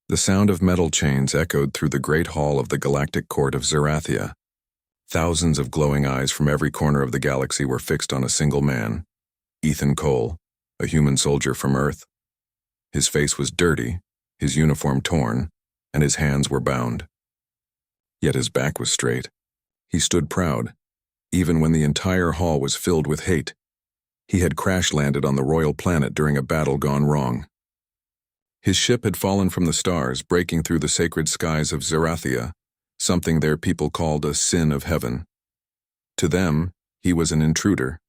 The sound of metal chains echoed through the great hall of the Galactic Court of Zerathia. Thousands of glowing eyes from every corner of the galaxy were fixed on a single man, Ethan Cole, a human soldier from Earth. His face was dirty, his uniform torn, and his hands were bound. Yet his back was straight. He stood proud, even when the entire hall was filled with hate. He had crash-landed on the royal planet during a battle gone wrong. His ship had fallen from the stars, breaking through the sacred skies of Zerathia, something their people called a sin of heaven. To them, he was an intruder.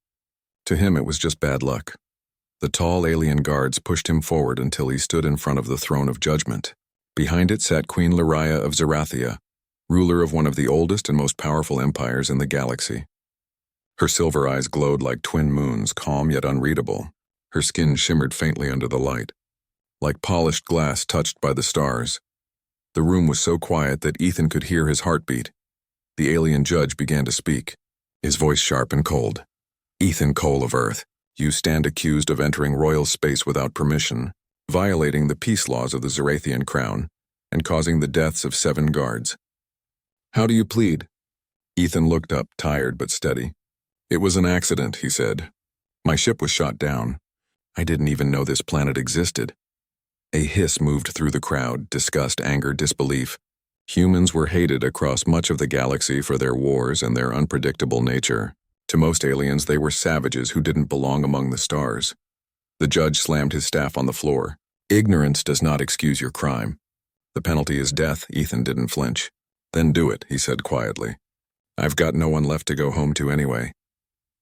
To him, it was just bad luck. The tall alien guards pushed him forward until he stood in front of the throne of judgment. Behind it sat Queen Lyraya of Zerathia, ruler of one of the oldest and most powerful empires in the galaxy. Her silver eyes glowed like twin moons, calm yet unreadable. Her skin shimmered faintly under the light, like polished glass touched by the stars. The room was so quiet that Ethan could hear his heartbeat. The alien judge began to speak, his voice sharp and cold. "Ethan Cole of Earth, you stand accused of entering royal space without permission, violating the peace laws of the Zerathian crown, and causing the deaths of 7 guards. How do you plead?" Ethan looked up, tired but steady. "It was an accident," he said. "My ship was shot down. I didn't even know this planet existed." A hiss moved through the crowd, disgust, anger, disbelief. Humans were hated across much of the galaxy for their wars and their unpredictable nature. To most aliens, they were savages who didn't belong among the stars. The judge slammed his staff on the floor. "Ignorance does not excuse your crime. The penalty is death." Ethan didn't flinch. "Then do it," he said quietly. "I've got no one left to go home to anyway."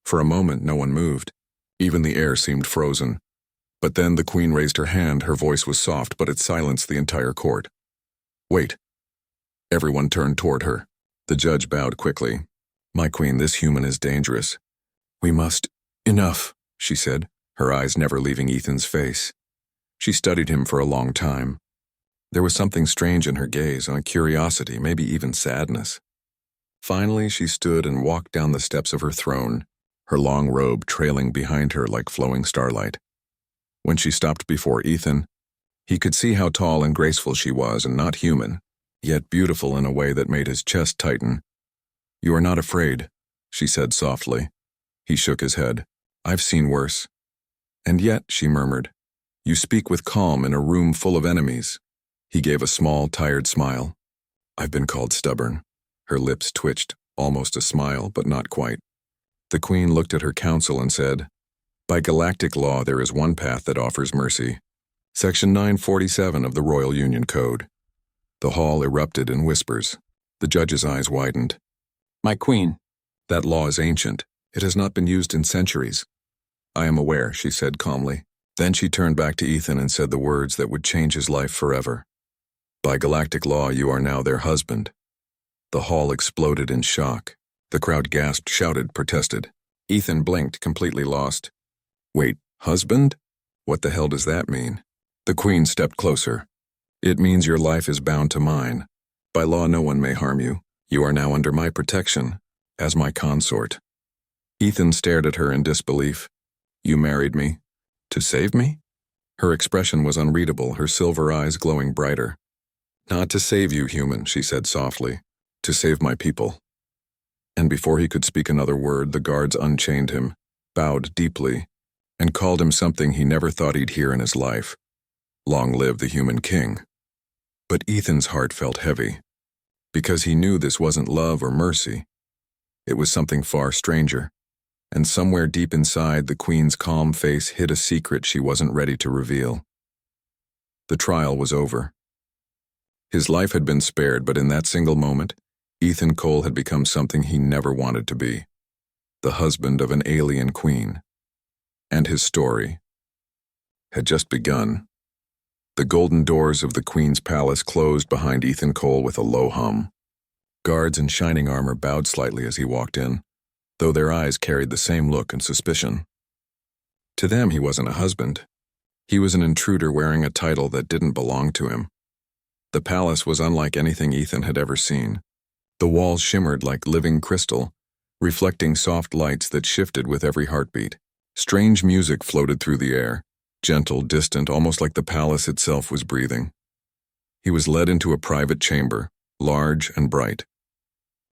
For a moment, no one moved. Even the air seemed frozen. But then the queen raised her hand. Her voice was soft, but it silenced the entire court. "Wait." Everyone turned toward her. The judge bowed quickly. "My queen, this human is dangerous. We must—" "Enough," she said, her eyes never leaving Ethan's face. She studied him for a long time. There was something strange in her gaze, a curiosity, maybe even sadness. Finally, she stood and walked down the steps of her throne, her long robe trailing behind her like flowing starlight. When she stopped before Ethan, he could see how tall and graceful she was and not human, yet beautiful in a way that made his chest tighten. "You are not afraid," she said softly. He shook his head. "I've seen worse." "And yet," she murmured, "you speak with calm in a room full of enemies." He gave a small, tired smile. "I've been called stubborn." Her lips twitched, almost a smile, but not quite. The queen looked at her council and said, "By galactic law, there is one path that offers mercy. Section 947 of the Royal Union Code." The hall erupted in whispers. The judge's eyes widened. "My queen." "That law is ancient. It has not been used in centuries." "I am aware," she said calmly. Then she turned back to Ethan and said the words that would change his life forever. "By galactic law, you are now their husband." The hall exploded in shock. The crowd gasped, shouted, protested. Ethan blinked, completely lost. "Wait, husband? What the hell does that mean?" The queen stepped closer. "It means your life is bound to mine. By law, no one may harm you. You are now under my protection, as my consort." Ethan stared at her in disbelief. "You married me? To save me?" Her expression was unreadable, her silver eyes glowing brighter. "Not to save you, human," she said softly. "To save my people." And before he could speak another word, the guards unchained him, bowed deeply, and called him something he never thought he'd hear in his life. Long live the human king. But Ethan's heart felt heavy, because he knew this wasn't love or mercy. It was something far stranger, and somewhere deep inside, the queen's calm face hid a secret she wasn't ready to reveal. The trial was over. His life had been spared, but in that single moment, Ethan Cole had become something he never wanted to be, the husband of an alien queen. And his story had just begun. The golden doors of the queen's palace closed behind Ethan Cole with a low hum. Guards in shining armor bowed slightly as he walked in, though their eyes carried the same look and suspicion. To them, he wasn't a husband. He was an intruder wearing a title that didn't belong to him. The palace was unlike anything Ethan had ever seen. The walls shimmered like living crystal, reflecting soft lights that shifted with every heartbeat. Strange music floated through the air, gentle, distant, almost like the palace itself was breathing. He was led into a private chamber, large and bright.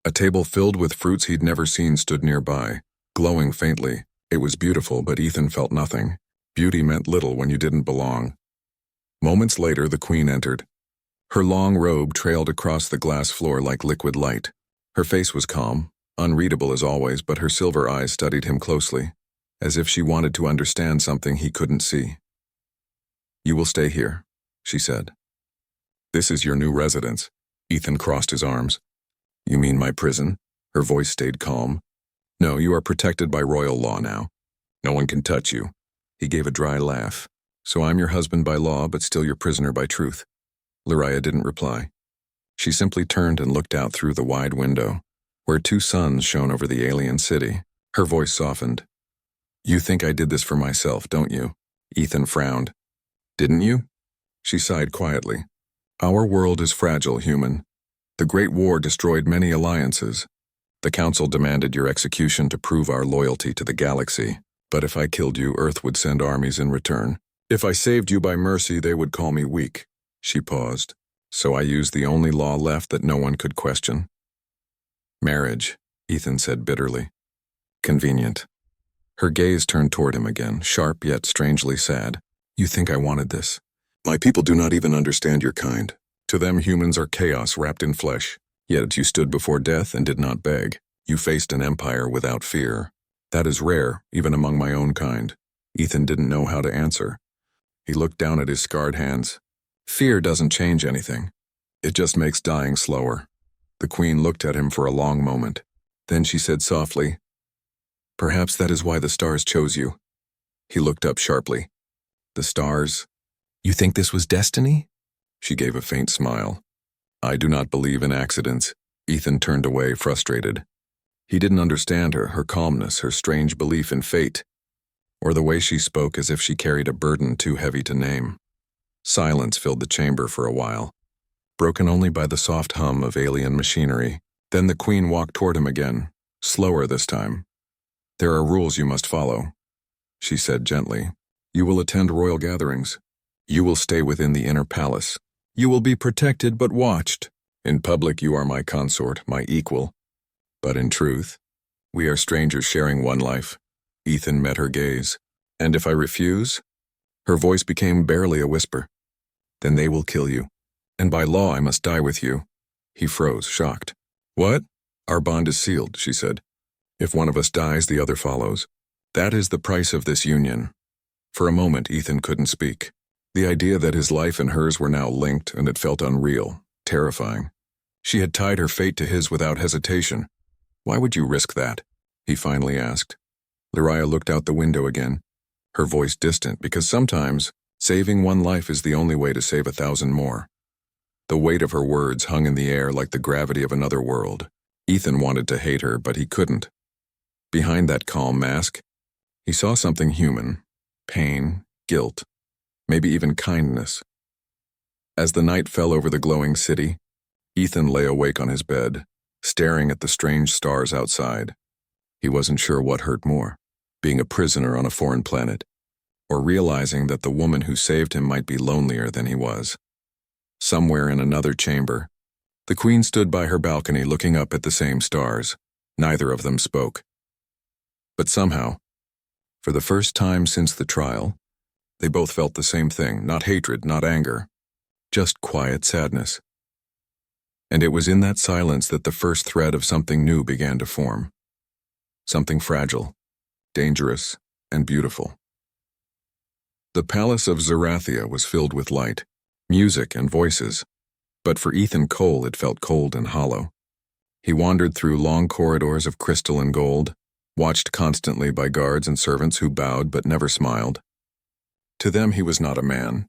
A table filled with fruits he'd never seen stood nearby, glowing faintly. It was beautiful, but Ethan felt nothing. Beauty meant little when you didn't belong. Moments later, the queen entered. Her long robe trailed across the glass floor like liquid light. Her face was calm, unreadable as always, but her silver eyes studied him closely, as if she wanted to understand something he couldn't see. "You will stay here," she said. "This is your new residence." Ethan crossed his arms. "You mean my prison?" Her voice stayed calm. "No, you are protected by royal law now. No one can touch you." He gave a dry laugh. "So I'm your husband by law, but still your prisoner by truth." Lariah didn't reply. She simply turned and looked out through the wide window, where two suns shone over the alien city. Her voice softened. "You think I did this for myself, don't you?" Ethan frowned. "Didn't you?" She sighed quietly. "Our world is fragile, human. The Great War destroyed many alliances. The Council demanded your execution to prove our loyalty to the galaxy. But if I killed you, Earth would send armies in return. If I saved you by mercy, they would call me weak." She paused. "So I used the only law left that no one could question." "Marriage," Ethan said bitterly. "Convenient." Her gaze turned toward him again, sharp yet strangely sad. "You think I wanted this? My people do not even understand your kind. To them, humans are chaos wrapped in flesh. Yet you stood before death and did not beg. You faced an empire without fear. That is rare, even among my own kind." Ethan didn't know how to answer. He looked down at his scarred hands. "Fear doesn't change anything. It just makes dying slower." The queen looked at him for a long moment. Then she said softly, "Perhaps that is why the stars chose you." He looked up sharply. "The stars? You think this was destiny?" She gave a faint smile. "I do not believe in accidents." Ethan turned away, frustrated. He didn't understand her calmness, her strange belief in fate, or the way she spoke as if she carried a burden too heavy to name. Silence filled the chamber for a while, broken only by the soft hum of alien machinery. Then the queen walked toward him again, slower this time. "There are rules you must follow," she said gently. "You will attend royal gatherings. You will stay within the inner palace. You will be protected but watched. In public you are my consort, my equal. But in truth, we are strangers sharing one life." Ethan met her gaze. "And if I refuse?" Her voice became barely a whisper. "Then they will kill you. And by law I must die with you." He froze, shocked. "What?" "Our bond is sealed," she said. "If one of us dies, the other follows. That is the price of this union." For a moment, Ethan couldn't speak. The idea that his life and hers were now linked, and it felt unreal, terrifying. She had tied her fate to his without hesitation. "Why would you risk that?" he finally asked. Lariah looked out the window again, her voice distant, because sometimes saving one life is the only way to save 1,000 more. The weight of her words hung in the air like the gravity of another world. Ethan wanted to hate her, but he couldn't. Behind that calm mask, he saw something human, pain, guilt, maybe even kindness. As the night fell over the glowing city, Ethan lay awake on his bed, staring at the strange stars outside. He wasn't sure what hurt more, being a prisoner on a foreign planet, or realizing that the woman who saved him might be lonelier than he was. Somewhere in another chamber, the queen stood by her balcony looking up at the same stars. Neither of them spoke. But somehow, for the first time since the trial, they both felt the same thing, not hatred, not anger, just quiet sadness. And it was in that silence that the first thread of something new began to form. Something fragile, dangerous, and beautiful. The palace of Zerathia was filled with light, music, and voices, but for Ethan Cole it felt cold and hollow. He wandered through long corridors of crystal and gold, watched constantly by guards and servants who bowed but never smiled. To them he was not a man.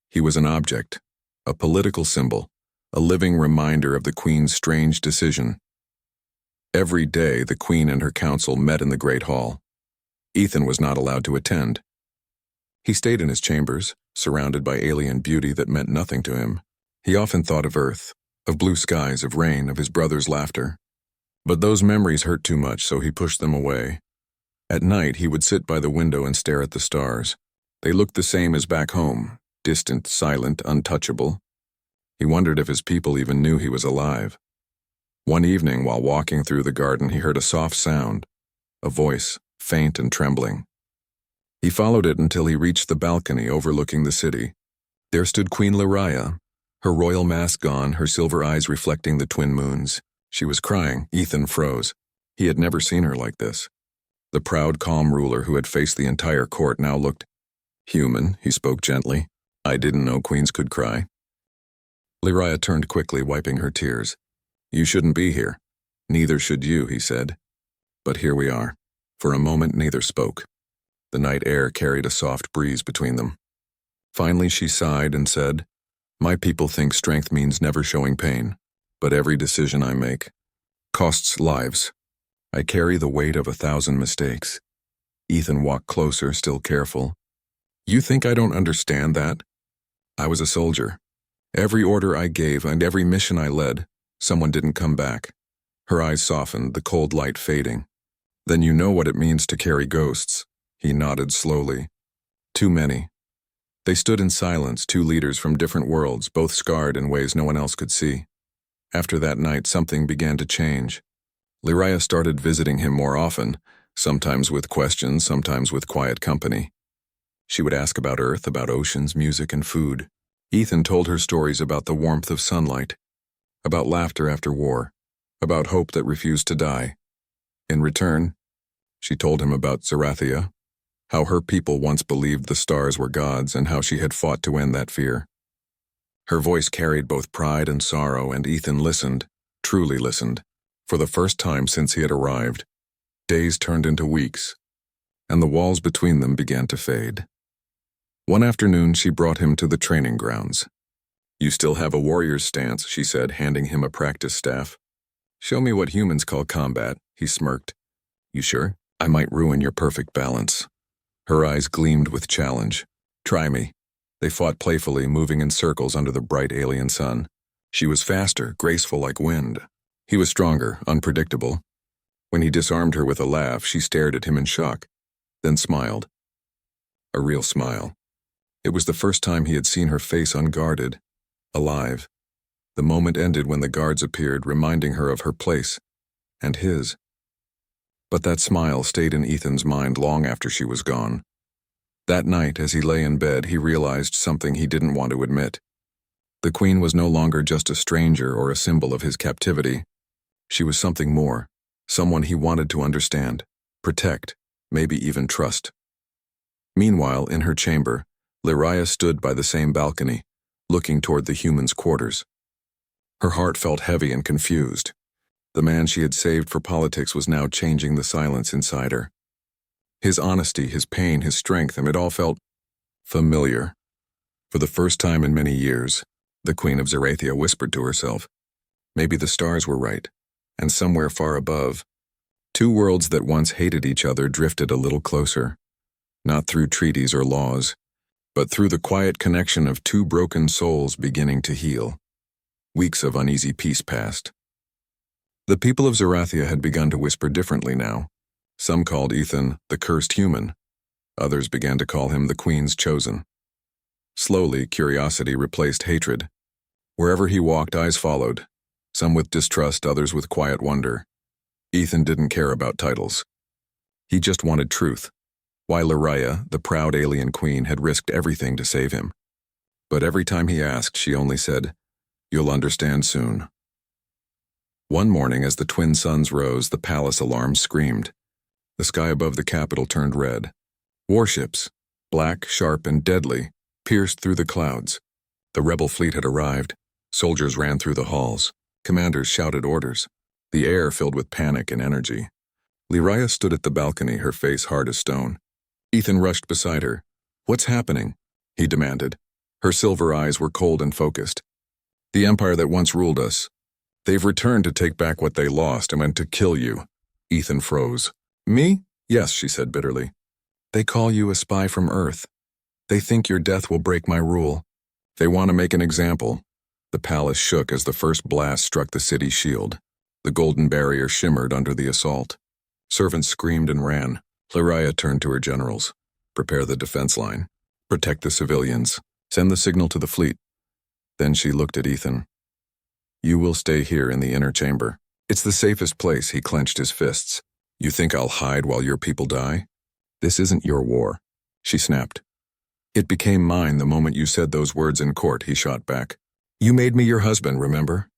He was an object, a political symbol, a living reminder of the Queen's strange decision. Every day the Queen and her council met in the Great Hall. Ethan was not allowed to attend. He stayed in his chambers, surrounded by alien beauty that meant nothing to him. He often thought of Earth, of blue skies, of rain, of his brother's laughter. But those memories hurt too much, so he pushed them away. At night he would sit by the window and stare at the stars. They looked the same as back home, distant, silent, untouchable. He wondered if his people even knew he was alive. One evening, while walking through the garden, he heard a soft sound, a voice, faint and trembling. He followed it until he reached the balcony overlooking the city. There stood Queen Lyraya, her royal mask gone, her silver eyes reflecting the twin moons. She was crying. Ethan froze. He had never seen her like this. The proud, calm ruler who had faced the entire court now looked human. He spoke gently. I didn't know queens could cry. Lyraya turned quickly, wiping her tears. You shouldn't be here. Neither should you, he said. But here we are. For a moment, neither spoke. The night air carried a soft breeze between them. Finally, she sighed and said, My people think strength means never showing pain, but every decision I make costs lives. I carry the weight of 1,000 mistakes. Ethan walked closer, still careful. You think I don't understand that? I was a soldier. Every order I gave and every mission I led, someone didn't come back. Her eyes softened, the cold light fading. Then you know what it means to carry ghosts. He nodded slowly. Too many. They stood in silence, two leaders from different worlds, both scarred in ways no one else could see. After that night, something began to change. Lyraya started visiting him more often, sometimes with questions, sometimes with quiet company. She would ask about Earth, about oceans, music, and food. Ethan told her stories about the warmth of sunlight, about laughter after war, about hope that refused to die. In return, she told him about Zerathia, how her people once believed the stars were gods and how she had fought to end that fear. Her voice carried both pride and sorrow, and Ethan listened, truly listened, for the first time since he had arrived. Days turned into weeks, and the walls between them began to fade. One afternoon, she brought him to the training grounds. You still have a warrior's stance, she said, handing him a practice staff. Show me what humans call combat, he smirked. You sure? I might ruin your perfect balance. Her eyes gleamed with challenge. Try me. They fought playfully, moving in circles under the bright alien sun. She was faster, graceful like wind. He was stronger, unpredictable. When he disarmed her with a laugh, she stared at him in shock, then smiled. A real smile. It was the first time he had seen her face unguarded, alive. The moment ended when the guards appeared, reminding her of her place, and his. But that smile stayed in Ethan's mind long after she was gone. That night, as he lay in bed, he realized something he didn't want to admit. The queen was no longer just a stranger or a symbol of his captivity. She was something more, someone he wanted to understand, protect, maybe even trust. Meanwhile, in her chamber, Lyraya stood by the same balcony, looking toward the humans' quarters. Her heart felt heavy and confused. The man she had saved for politics was now changing the silence inside her. His honesty, his pain, his strength, and it all felt familiar. For the first time in many years, the Queen of Zerathia whispered to herself, maybe the stars were right, and somewhere far above, two worlds that once hated each other drifted a little closer, not through treaties or laws, but through the quiet connection of two broken souls beginning to heal. Weeks of uneasy peace passed. The people of Zerathia had begun to whisper differently now. Some called Ethan the cursed human. Others began to call him the Queen's chosen. Slowly, curiosity replaced hatred. Wherever he walked, eyes followed, some with distrust, others with quiet wonder. Ethan didn't care about titles. He just wanted truth. Why Lyraya, the proud alien queen, had risked everything to save him. But every time he asked, she only said, You'll understand soon. One morning, as the twin suns rose, the palace alarms screamed. The sky above the capital turned red. Warships, black, sharp, and deadly, pierced through the clouds. The rebel fleet had arrived. Soldiers ran through the halls. Commanders shouted orders. The air filled with panic and energy. Lyraya stood at the balcony, her face hard as stone. Ethan rushed beside her. What's happening? He demanded. Her silver eyes were cold and focused. The empire that once ruled us. They've returned to take back what they lost and to kill you. Ethan froze. Me? Yes, she said bitterly. They call you a spy from Earth. They think your death will break my rule. They want to make an example. The palace shook as the first blast struck the city's shield. The golden barrier shimmered under the assault. Servants screamed and ran. Lyraya turned to her generals. Prepare the defense line. Protect the civilians. Send the signal to the fleet. Then she looked at Ethan. You will stay here in the inner chamber. It's the safest place, he clenched his fists. You think I'll hide while your people die? This isn't your war, she snapped. It became mine the moment you said those words in court, he shot back. You made me your husband, remember?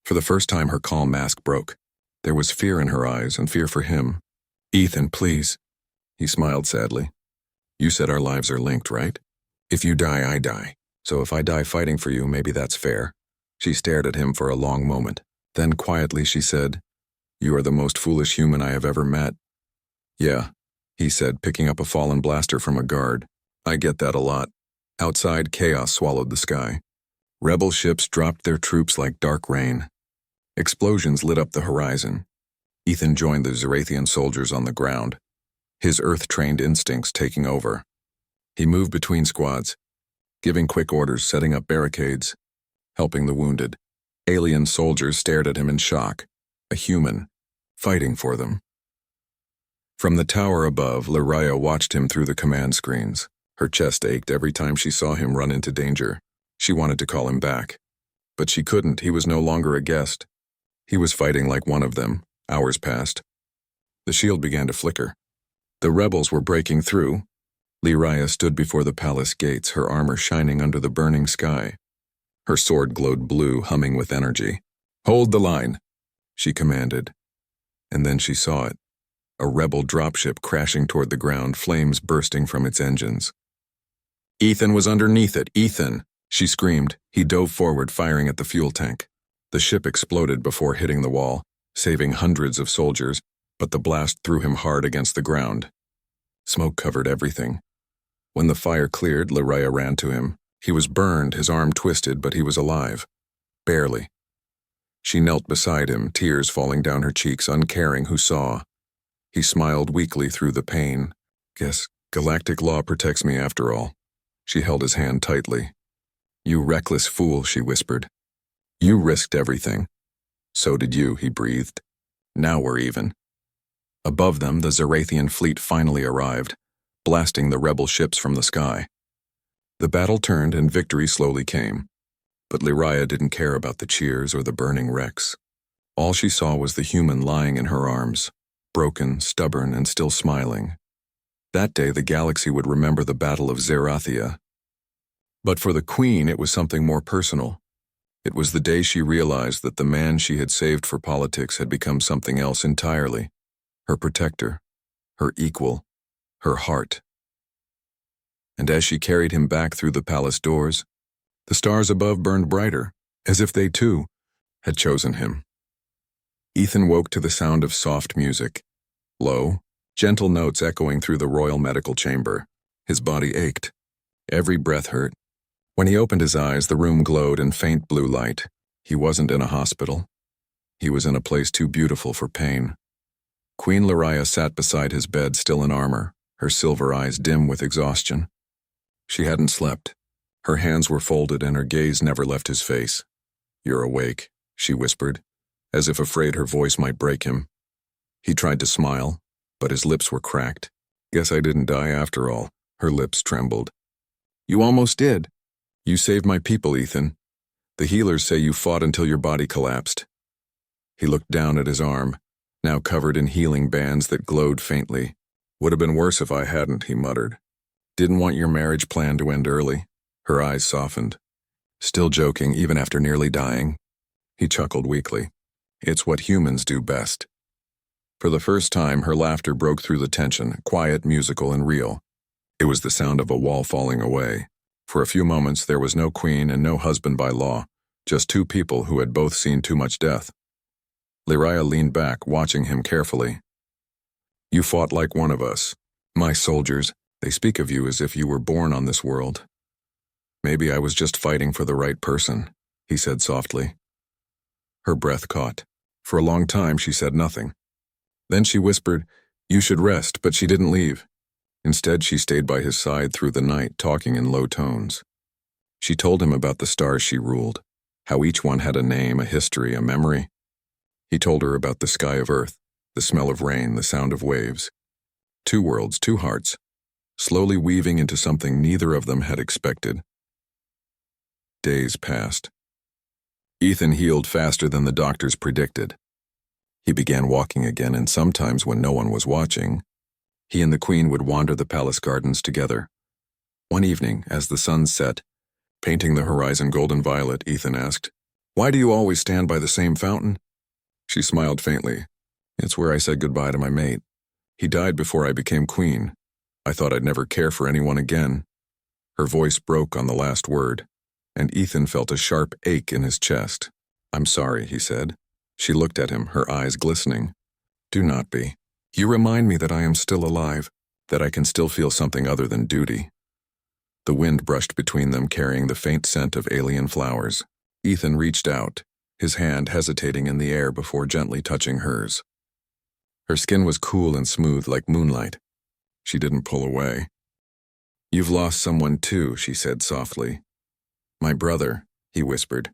For the first time her calm mask broke. There was fear in her eyes and fear for him. Ethan, please. He smiled sadly. You said our lives are linked, right? If you die, I die. So if I die fighting for you, maybe that's fair. She stared at him for a long moment. Then quietly she said, You are the most foolish human I have ever met. Yeah, he said, picking up a fallen blaster from a guard. I get that a lot. Outside, chaos swallowed the sky. Rebel ships dropped their troops like dark rain. Explosions lit up the horizon. Ethan joined the Zarathian soldiers on the ground, his Earth-trained instincts taking over. He moved between squads, giving quick orders, setting up barricades, helping the wounded. Alien soldiers stared at him in shock, a human, fighting for them. From the tower above, Lyraya watched him through the command screens. Her chest ached every time she saw him run into danger. She wanted to call him back. But she couldn't, he was no longer a guest. He was fighting like one of them. Hours passed. The shield began to flicker. The rebels were breaking through. Lyraya stood before the palace gates, her armor shining under the burning sky. Her sword glowed blue, humming with energy. Hold the line, she commanded. And then she saw it. A rebel dropship crashing toward the ground, flames bursting from its engines. Ethan was underneath it, Ethan, she screamed. He dove forward, firing at the fuel tank. The ship exploded before hitting the wall, saving hundreds of soldiers, but the blast threw him hard against the ground. Smoke covered everything. When the fire cleared, Lyraya ran to him. He was burned, his arm twisted, but he was alive. Barely. She knelt beside him, tears falling down her cheeks, uncaring who saw. He smiled weakly through the pain. Guess galactic law protects me after all. She held his hand tightly. You reckless fool, she whispered. You risked everything. So did you, he breathed. Now we're even. Above them, the Zarathian fleet finally arrived, blasting the rebel ships from the sky. The battle turned and victory slowly came. But Lyraya didn't care about the cheers or the burning wrecks. All she saw was the human lying in her arms, broken, stubborn, and still smiling. That day the galaxy would remember the Battle of Zerathia. But for the Queen, it was something more personal. It was the day she realized that the man she had saved for politics had become something else entirely. Her protector, her equal, her heart. And as she carried him back through the palace doors, the stars above burned brighter, as if they too had chosen him. Ethan woke to the sound of soft music. Low, gentle notes echoing through the royal medical chamber. His body ached. Every breath hurt. When he opened his eyes, the room glowed in faint blue light. He wasn't in a hospital. He was in a place too beautiful for pain. Queen Lyraya sat beside his bed, still in armor, her silver eyes dim with exhaustion. She hadn't slept. Her hands were folded and her gaze never left his face. You're awake, she whispered, as if afraid her voice might break him. He tried to smile, but his lips were cracked. Guess I didn't die after all. Her lips trembled. You almost did. You saved my people, Ethan. The healers say you fought until your body collapsed. He looked down at his arm, now covered in healing bands that glowed faintly. Would have been worse if I hadn't, he muttered. Didn't want your marriage plan to end early. Her eyes softened. Still joking, even after nearly dying. He chuckled weakly. It's what humans do best. For the first time, her laughter broke through the tension, quiet, musical, and real. It was the sound of a wall falling away. For a few moments, there was no queen and no husband by law, just two people who had both seen too much death. Lyraya leaned back, watching him carefully. You fought like one of us. My soldiers, they speak of you as if you were born on this world. Maybe I was just fighting for the right person, he said softly. Her breath caught. For a long time, she said nothing. Then she whispered, You should rest, but she didn't leave. Instead, she stayed by his side through the night, talking in low tones. She told him about the stars she ruled, how each one had a name, a history, a memory. He told her about the sky of Earth, the smell of rain, the sound of waves. Two worlds, two hearts, slowly weaving into something neither of them had expected. Days passed. Ethan healed faster than the doctors predicted. He began walking again, and sometimes when no one was watching, he and the Queen would wander the palace gardens together. One evening, as the sun set, painting the horizon golden violet, Ethan asked, "Why do you always stand by the same fountain?" She smiled faintly. "It's where I said goodbye to my mate. He died before I became queen. I thought I'd never care for anyone again." Her voice broke on the last word, and Ethan felt a sharp ache in his chest. "I'm sorry," he said. She looked at him, her eyes glistening. "Do not be. You remind me that I am still alive, that I can still feel something other than duty." The wind brushed between them, carrying the faint scent of alien flowers. Ethan reached out, his hand hesitating in the air before gently touching hers. Her skin was cool and smooth like moonlight. She didn't pull away. "You've lost someone too," she said softly. "My brother," he whispered.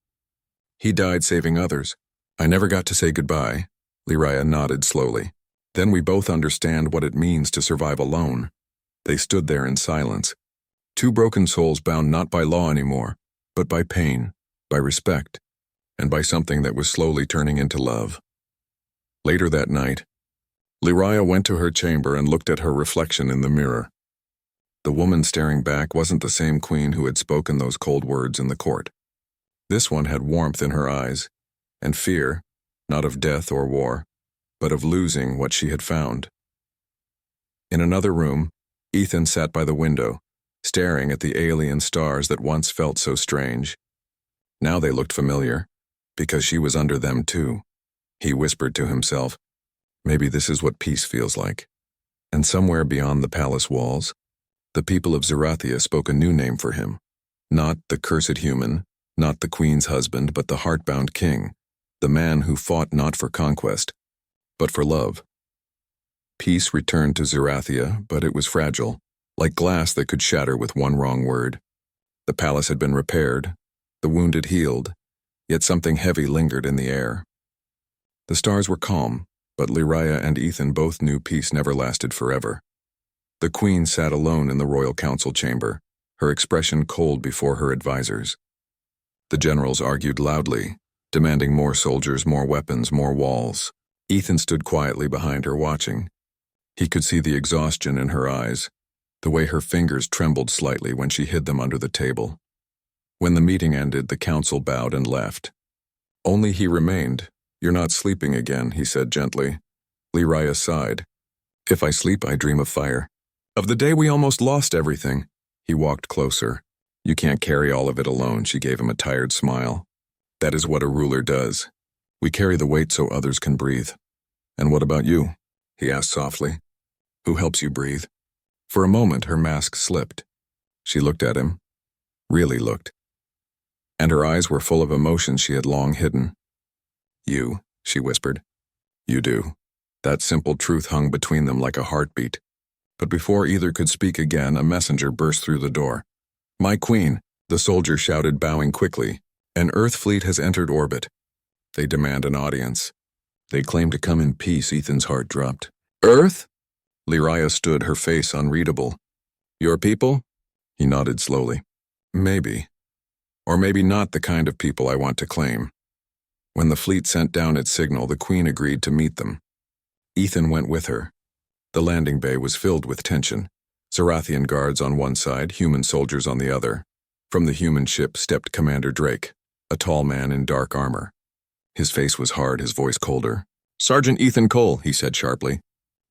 "He died saving others. I never got to say goodbye." Liriah nodded slowly. "Then we both understand what it means to survive alone." They stood there in silence. Two broken souls bound not by law anymore, but by pain, by respect, and by something that was slowly turning into love. Later that night, Liriah went to her chamber and looked at her reflection in the mirror. The woman staring back wasn't the same queen who had spoken those cold words in the court. This one had warmth in her eyes, and fear, not of death or war, but of losing what she had found. In another room, Ethan sat by the window, staring at the alien stars that once felt so strange. Now they looked familiar, because she was under them too. He whispered to himself, "Maybe this is what peace feels like." And somewhere beyond the palace walls, the people of Zerathia spoke a new name for him. Not the cursed human, not the queen's husband, but the heart-bound king, the man who fought not for conquest, but for love. Peace returned to Zerathia, but it was fragile, like glass that could shatter with one wrong word. The palace had been repaired, the wounded healed, yet something heavy lingered in the air. The stars were calm, but Liriah and Ethan both knew peace never lasted forever. The queen sat alone in the royal council chamber, her expression cold before her advisors. The generals argued loudly, demanding more soldiers, more weapons, more walls. Ethan stood quietly behind her watching. He could see the exhaustion in her eyes, the way her fingers trembled slightly when she hid them under the table. When the meeting ended, the council bowed and left. Only he remained. "You're not sleeping again," he said gently. Liriah sighed. "If I sleep, I dream of fire. Of the day we almost lost everything." He walked closer. "You can't carry all of it alone," she gave him a tired smile. "That is what a ruler does. We carry the weight so others can breathe." "And what about you?" he asked softly. "Who helps you breathe?" For a moment, her mask slipped. She looked at him. Really looked. And her eyes were full of emotions she had long hidden. "You," she whispered. "You do." That simple truth hung between them like a heartbeat. But before either could speak again, a messenger burst through the door. "My queen," the soldier shouted, bowing quickly. "An Earth fleet has entered orbit. They demand an audience. They claim to come in peace." Ethan's heart dropped. "Earth?" Liriah stood, her face unreadable. "Your people?" He nodded slowly. "Maybe. Or maybe not the kind of people I want to claim." When the fleet sent down its signal, the queen agreed to meet them. Ethan went with her. The landing bay was filled with tension. Zerathian guards on one side, human soldiers on the other. From the human ship stepped Commander Drake, a tall man in dark armor. His face was hard, his voice colder. "Sergeant Ethan Cole," he said sharply.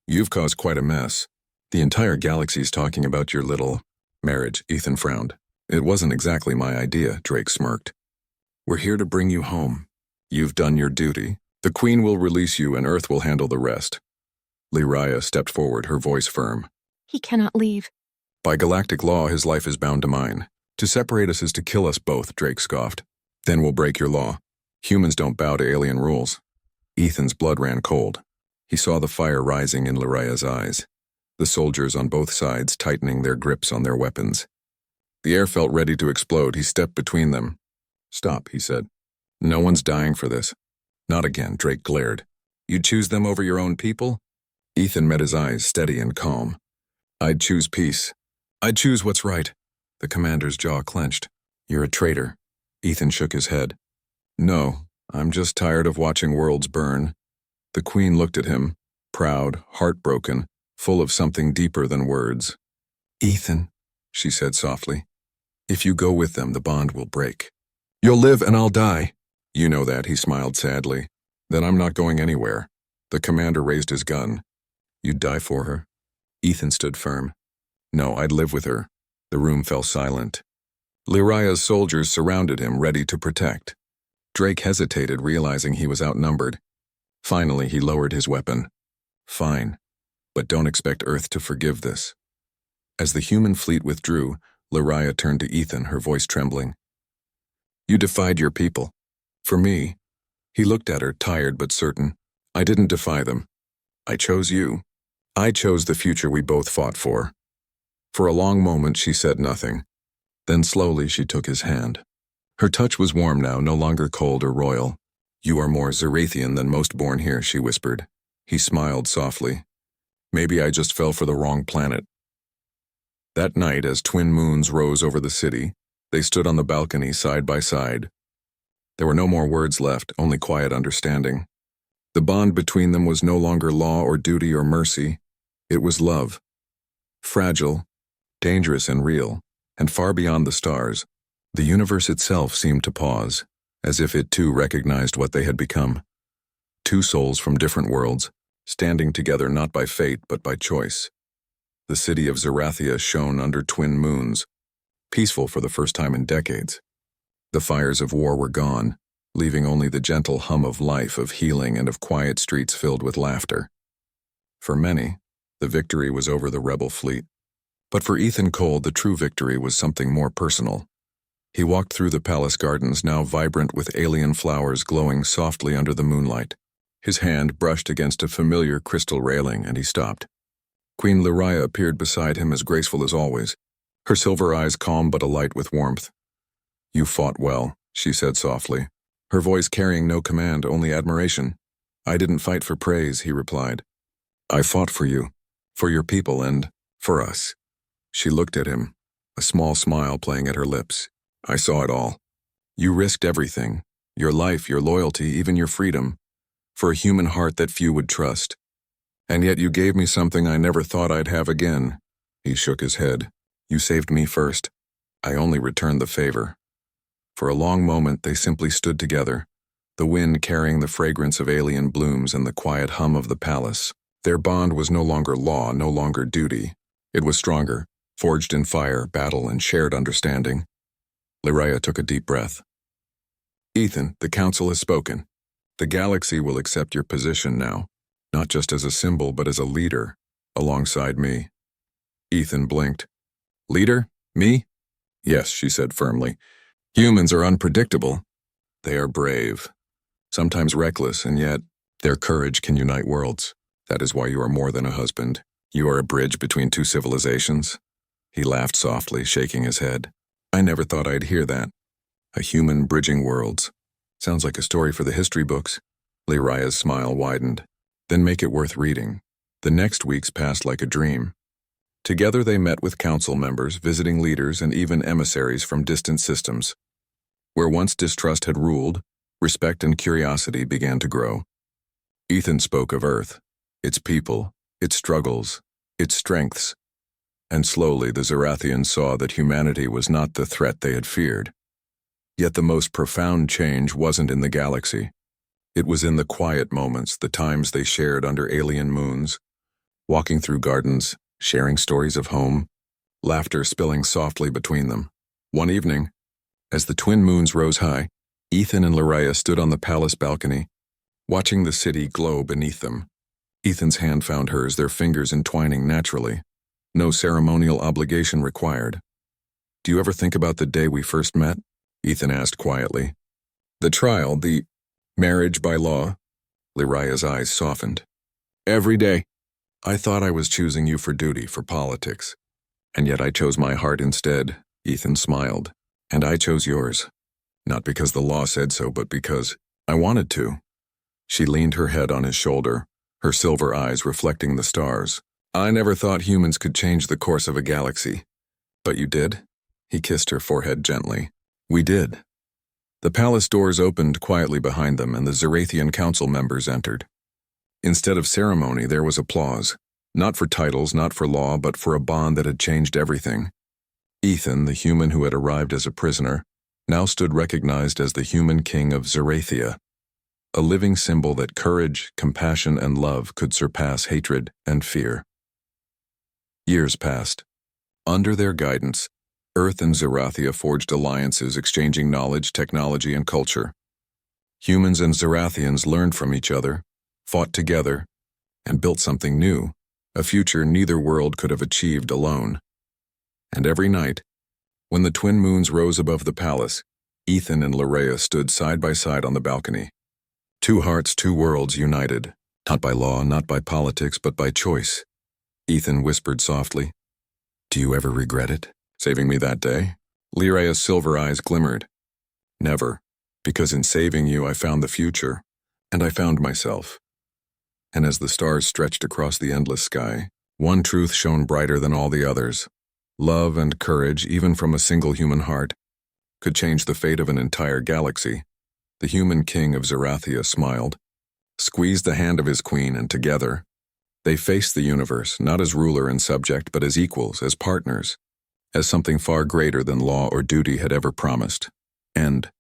"You've caused quite a mess. The entire galaxy's talking about your little marriage." Ethan frowned. "It wasn't exactly my idea," Drake smirked. "We're here to bring you home. You've done your duty. The Queen will release you and Earth will handle the rest." Liriah stepped forward, her voice firm. "He cannot leave." "By galactic law, his life is bound to mine. To separate us is to kill us both," Drake scoffed. "Then we'll break your law. Humans don't bow to alien rules." Ethan's blood ran cold. He saw the fire rising in Liriah's eyes, the soldiers on both sides tightening their grips on their weapons. The air felt ready to explode. He stepped between them. "Stop," he said. "No one's dying for this." "Not again," Drake glared. "You'd choose them over your own people?" Ethan met his eyes, steady and calm. "I'd choose peace. I'd choose what's right." The commander's jaw clenched. "You're a traitor." Ethan shook his head. No, I'm just tired of watching worlds burn. The queen looked at him, proud, heartbroken, full of something deeper than words. Ethan, she said softly, if you go with them, the bond will break. You'll live and I'll die. You know that, he smiled sadly. Then I'm not going anywhere. The commander raised his gun. You'd die for her? Ethan stood firm. No, I'd live with her. The room fell silent. Lyraya's soldiers surrounded him, ready to protect. Drake hesitated, realizing he was outnumbered. Finally, he lowered his weapon. Fine, but don't expect Earth to forgive this. As the human fleet withdrew, Lyraya turned to Ethan, her voice trembling. You defied your people. For me, he looked at her, tired but certain. I didn't defy them. I chose you. I chose the future we both fought for. For a long moment, she said nothing. Then slowly, she took his hand. Her touch was warm now, no longer cold or royal. You are more Zerathian than most born here, she whispered. He smiled softly. Maybe I just fell for the wrong planet. That night, as twin moons rose over the city, they stood on the balcony side by side. There were no more words left, only quiet understanding. The bond between them was no longer law or duty or mercy. It was love. Fragile, dangerous and real, and far beyond the stars, the universe itself seemed to pause, as if it too recognized what they had become. Two souls from different worlds, standing together not by fate but by choice. The city of Zerathia shone under twin moons, peaceful for the first time in decades. The fires of war were gone, leaving only the gentle hum of life, of healing, and of quiet streets filled with laughter. For many, the victory was over the rebel fleet. But for Ethan Cole, the true victory was something more personal. He walked through the palace gardens, now vibrant with alien flowers glowing softly under the moonlight. His hand brushed against a familiar crystal railing, and he stopped. Queen Lyraya appeared beside him, as graceful as always, her silver eyes calm but alight with warmth. You fought well, she said softly, her voice carrying no command, only admiration. I didn't fight for praise, he replied. I fought for you, for your people, and for us. She looked at him, a small smile playing at her lips. I saw it all. You risked everything, your life, your loyalty, even your freedom, for a human heart that few would trust. And yet you gave me something I never thought I'd have again. He shook his head. You saved me first. I only returned the favor. For a long moment they simply stood together, the wind carrying the fragrance of alien blooms and the quiet hum of the palace. Their bond was no longer law, no longer duty. It was stronger, forged in fire, battle, and shared understanding. Lyraya took a deep breath. Ethan, the council has spoken. The galaxy will accept your position now, not just as a symbol but as a leader, alongside me. Ethan blinked. Leader? Me? Yes, she said firmly. Humans are unpredictable. They are brave, sometimes reckless, and yet their courage can unite worlds. That is why you are more than a husband. You are a bridge between two civilizations. He laughed softly, shaking his head. I never thought I'd hear that. A human bridging worlds. Sounds like a story for the history books. Lyraya's smile widened. Then make it worth reading. The next weeks passed like a dream. Together they met with council members, visiting leaders, and even emissaries from distant systems. Where once distrust had ruled, respect and curiosity began to grow. Ethan spoke of Earth, its people, its struggles, its strengths. And slowly the Zerathians saw that humanity was not the threat they had feared. Yet the most profound change wasn't in the galaxy. It was in the quiet moments, the times they shared under alien moons, walking through gardens, sharing stories of home, laughter spilling softly between them. One evening, as the twin moons rose high, Ethan and Lyraya stood on the palace balcony, watching the city glow beneath them. Ethan's hand found hers, their fingers entwining naturally. No ceremonial obligation required. Do you ever think about the day we first met? Ethan asked quietly. The trial, the marriage by law? Lyraya's eyes softened. Every day. I thought I was choosing you for duty, for politics. And yet I chose my heart instead, Ethan smiled. And I chose yours. Not because the law said so, but because I wanted to. She leaned her head on his shoulder, her silver eyes reflecting the stars. I never thought humans could change the course of a galaxy. But you did? He kissed her forehead gently. We did. The palace doors opened quietly behind them, and the Zerathian council members entered. Instead of ceremony, there was applause. Not for titles, not for law, but for a bond that had changed everything. Ethan, the human who had arrived as a prisoner, now stood recognized as the human king of Zerathia, a living symbol that courage, compassion, and love could surpass hatred and fear. Years passed. Under their guidance, Earth and Zerathia forged alliances, exchanging knowledge, technology, and culture. Humans and Zerathians learned from each other, fought together, and built something new, a future neither world could have achieved alone. And every night, when the twin moons rose above the palace, Ethan and Larea stood side by side on the balcony. Two hearts, two worlds united, not by law, not by politics, but by choice. Ethan whispered softly, "Do you ever regret it, saving me that day?" Lerea's silver eyes glimmered. "Never, because in saving you I found the future, and I found myself." And as the stars stretched across the endless sky, one truth shone brighter than all the others. Love and courage, even from a single human heart, could change the fate of an entire galaxy. The human king of Zerathia smiled, squeezed the hand of his queen, and together, they faced the universe, not as ruler and subject, but as equals, as partners, as something far greater than law or duty had ever promised. And